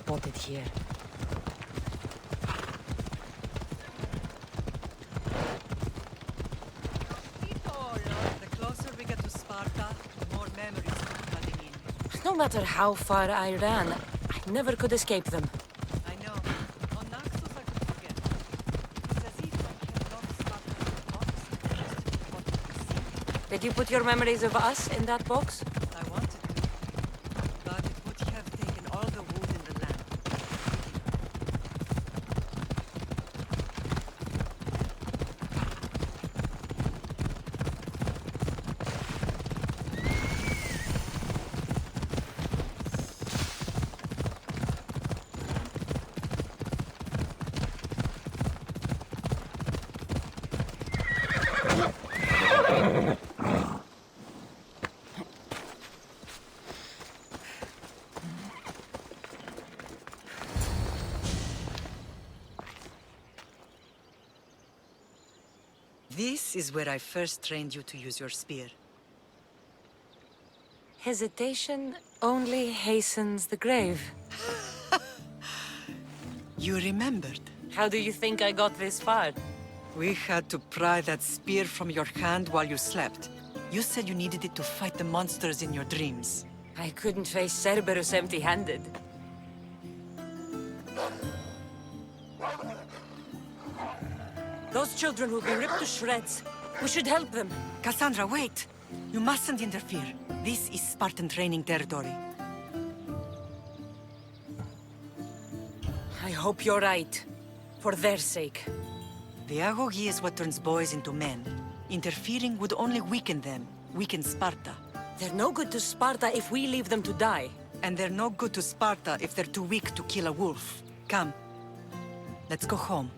spotted here. The closer we get to Sparta, the more memories come flooding in. No matter how far I ran, I never could escape them. I know. On Naxos I could forget. It's as if I had lost Sparta's box just what we see. Did you put your memories of us in that box? I wanted to, but it would have taken all the wood in the land. This is where I first trained you to use your spear. Hesitation only hastens the grave. You remembered. How do you think I got this far? We had to pry that spear from your hand while you slept. You said you needed it to fight the monsters in your dreams. I couldn't face Cerberus empty-handed. Those children will be ripped to shreds. We should help them. Cassandra, wait! You mustn't interfere. This is Spartan training territory. I hope you're right. For their sake. The Agogi is what turns boys into men. Interfering would only weaken them, weaken Sparta. They're no good to Sparta if we leave them to die. And they're no good to Sparta if they're too weak to kill a wolf. Come. Let's go home.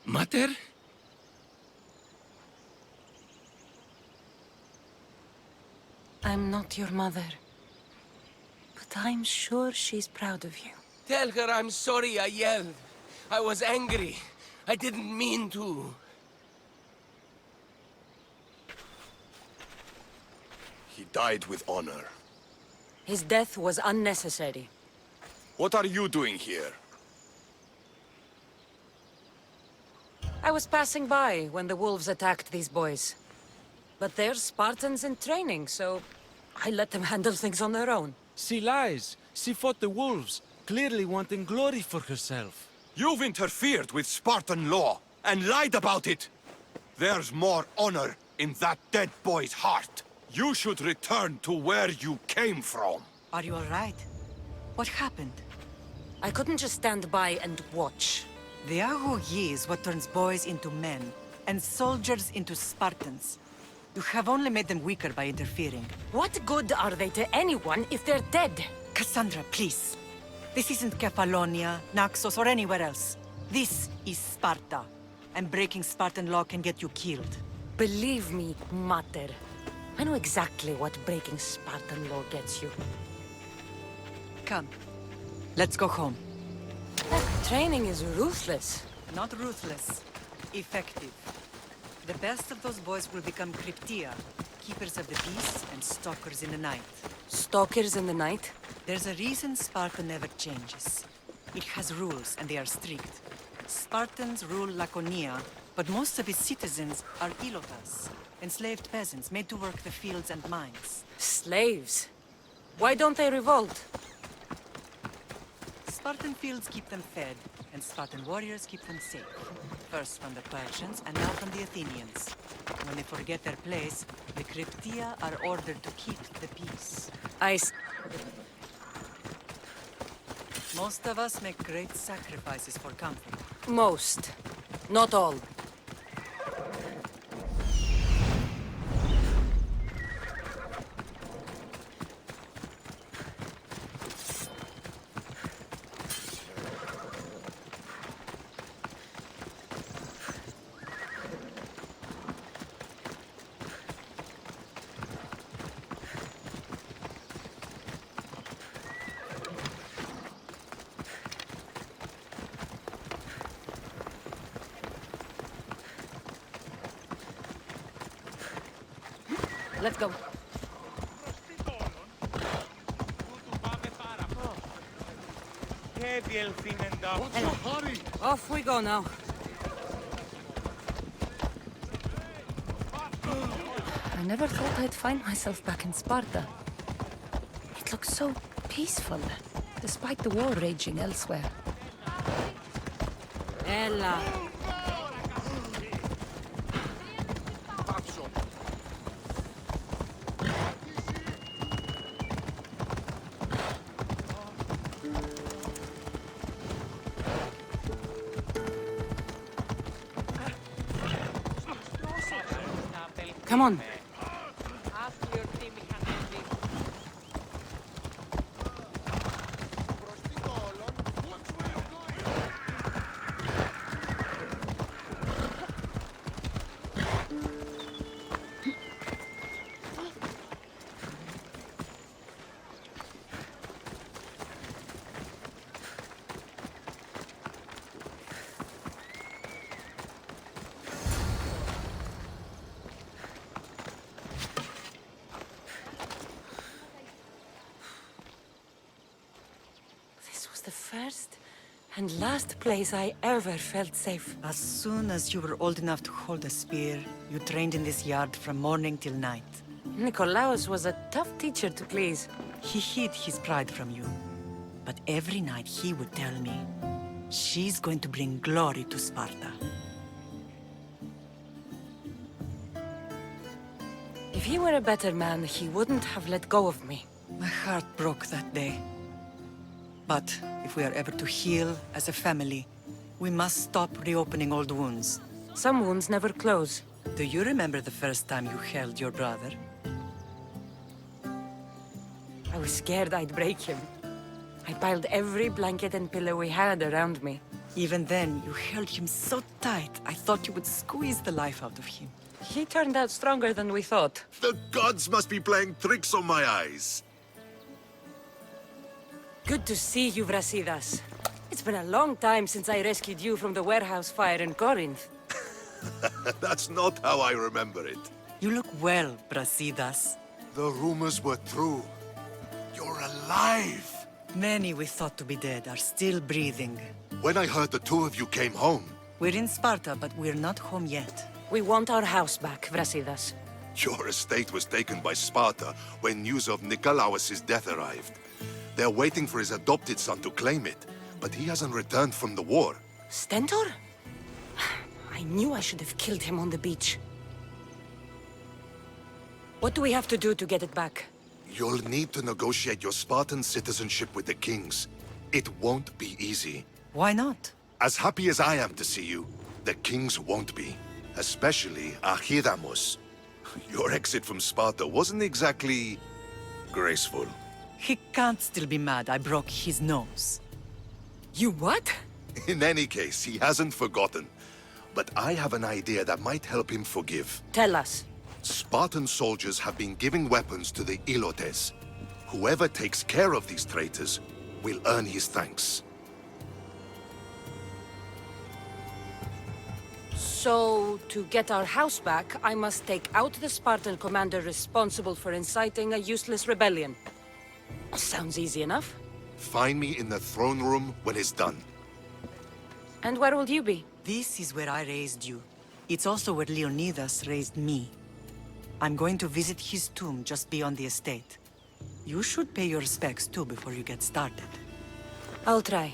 Mater? I'm not your mother. But I'm sure she's proud of you. Tell her I'm sorry I yelled. I was angry. I didn't mean to. He died with honor. His death was unnecessary. What are you doing here? I was passing by when the wolves attacked these boys. But they're Spartans in training, so I let them handle things on their own. She lies. She fought the wolves, clearly wanting glory for herself. You've interfered with Spartan law and lied about it. There's more honor in that dead boy's heart. You should return to where you came from. Are you all right? What happened? I couldn't just stand by and watch. The AORUS is what turns boys into men, and soldiers into Spartans. You have only made them weaker by interfering. What good are they to anyone if they're dead? Cassandra, please. This isn't Kefalonia, Naxos, or anywhere else. This is Sparta. And breaking Spartan law can get you killed. Believe me, Mater. I know exactly what breaking Spartan law gets you. Come. Let's go home. Training is ruthless. Not ruthless. Effective. The best of those boys will become Cryptia, keepers of the peace and stalkers in the night. Stalkers in the night? There's a reason Sparta never changes. It has rules, and they are strict. Spartans rule Laconia, but most of its citizens are ilotas, enslaved peasants made to work the fields and mines. Slaves? Why don't they revolt? Spartan fields keep them fed, and Spartan warriors keep them safe. First from the Persians, and now from the Athenians. When they forget their place, the Cryptia are ordered to keep the peace. Most of us make great sacrifices for comfort. Most. Not all. Let's go. Off we go now. I never thought I'd find myself back in Sparta. It looks so peaceful, despite the war raging elsewhere. Ella. Come on. The first and last place I ever felt safe. As soon as you were old enough to hold a spear, you trained in this yard from morning till night. Nikolaos was a tough teacher to please. He hid his pride from you. But every night he would tell me, she's going to bring glory to Sparta. If he were a better man, he wouldn't have let go of me. My heart broke that day. But if we are ever to heal as a family, we must stop reopening old wounds. Some wounds never close. Do you remember the first time you held your brother? I was scared I'd break him. I piled every blanket and pillow we had around me. Even then, you held him so tight, I thought you would squeeze the life out of him. He turned out stronger than we thought. The gods must be playing tricks on my eyes. Good to see you, Brasidas. It's been a long time since I rescued you from the warehouse fire in Corinth. That's not how I remember it. You look well, Brasidas. The rumors were true. You're alive! Many we thought to be dead are still breathing. When I heard the two of you came home, We're in Sparta, but we're not home yet. We want our house back, Brasidas. your estate was taken by Sparta when news of Nikolaos' death arrived. They're waiting for his adopted son to claim it, but he hasn't returned from the war. Stentor? I knew I should have killed him on the beach. What do we have to do to get it back? You'll need to negotiate your Spartan citizenship with the kings. It won't be easy. Why not? As happy as I am to see you, the kings won't be. Especially Ahiramus. Your exit from Sparta wasn't exactly graceful. He can't still be mad I broke his nose. You what? In any case, he hasn't forgotten. But I have an idea that might help him forgive. Tell us. Spartan soldiers have been giving weapons to the Ilotes. Whoever takes care of these traitors will earn his thanks. So, to get our house back, I must take out the Spartan commander responsible for inciting a useless rebellion. Sounds easy enough. Find me in the throne room when it's done. And where will you be? This is where I raised you. It's also where Leonidas raised me. I'm going to visit his tomb just beyond the estate. You should pay your respects too before you get started. I'll try.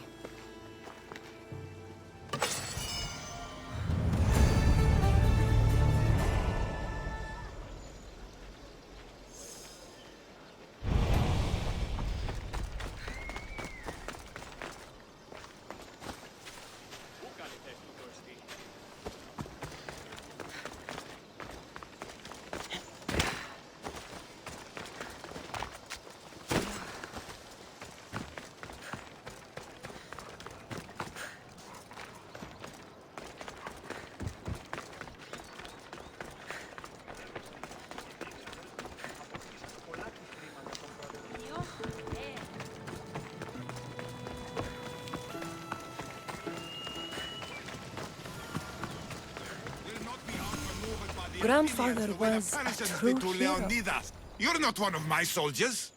Grandfather was a true hero. Leonidas. You're not one of my soldiers.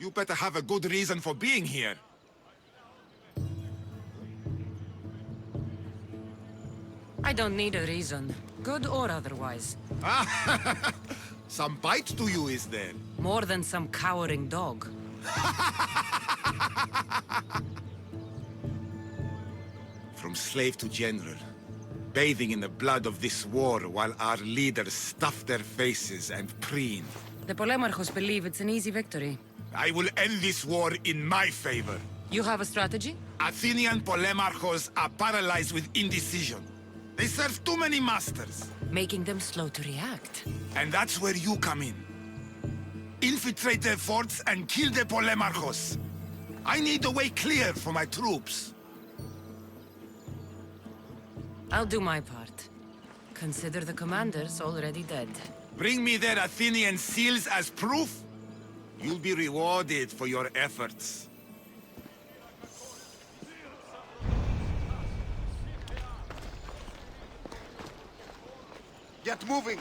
You better have a good reason for being here. I don't need a reason, good or otherwise. Some bite to you, is there? More than some cowering dog. From slave to general, bathing in the blood of this war while our leaders stuff their faces and preen. The Polemarchos believe it's an easy victory. I will end this war in my favor. You have a strategy? Athenian Polemarchos are paralyzed with indecision. They serve too many masters. Making them slow to react. And that's where you come in. Infiltrate their forts and kill the Polemarchos. I need a way clear for my troops. I'll do my part. Consider the commanders already dead. Bring me their Athenian seals as proof. You'll be rewarded for your efforts. Get moving!